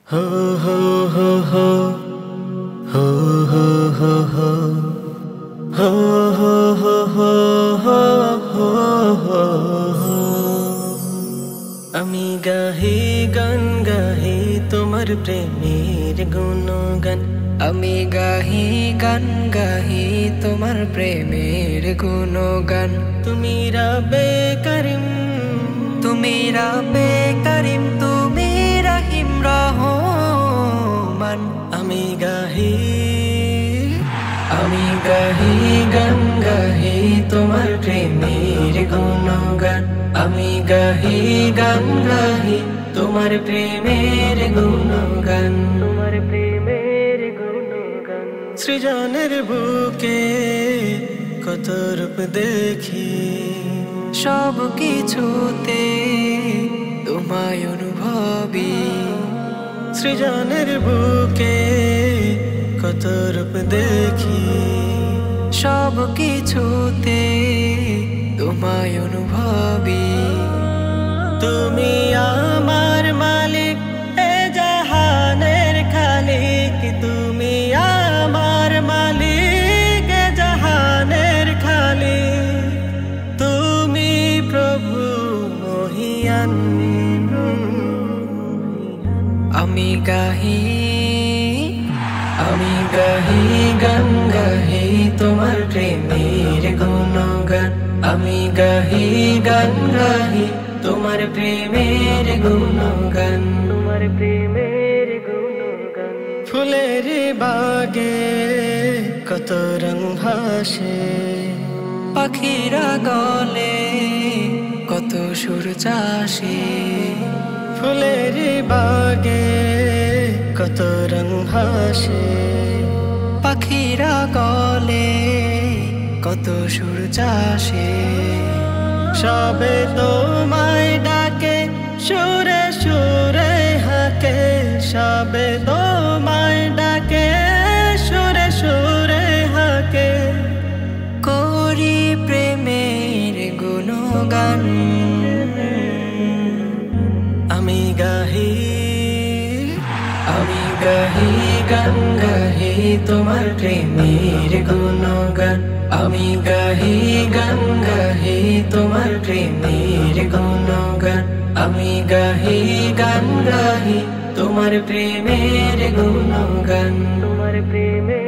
ho ho ho ho ho ho ho ho ho ho ho ho ho ho আমি গাহি গান গাহি তোমার প্রেমের গুণগান আমি গাহি গান গাহি তোমার প্রেমের গুণগান তুমি রব্বে করিম তুমি রব্বে করিম তুমি রহিম রহমান আমি গাহি গান গাহি তোমার প্রেমের গুণগান আমি গাহি গান গাহি তোমার প্রেমের গুণগান তোমার প্রেমের গুণগান সৃজনের বুকে কত রূপ দেখি সব কিছুতে তোমায় অনুভবী সৃজনের বুকে কত রূপ দেখি সব কিছুতে তোমায় অনুভবী তুমি আমার মালিক এ জাহানের খালিক তুমি আমার মালিক এ জাহানের খালিক তুমি প্রভু মহিয়ান আমি গাহি গান গাহি তোমার প্রেমের গুণগান আমি গাহি গান গাহি তোমার প্রেমের গুণগান তোমার প্রেমের গুণগান ফুলের বাগে কত রং ভাসে পাখিরা গলে কত সুর চাষে ফুলের বাগে কত রং ভাসে পাখিরা গলে কত সুর চাষে সবে তোমায় ডাকে সুরে সুরে হাকে সবে তোমায় ডাকে সুরে সুরে হাকে করি প্রেমের গুণগান আমি গাহি গান গাহি তোমার প্রেমের গুণগান আমি গাহি গান গাহি তোমার প্রেমের গুণগান আমি গাহি গান গাহি তোমার প্রেমের গুণগান তোমার প্রেমের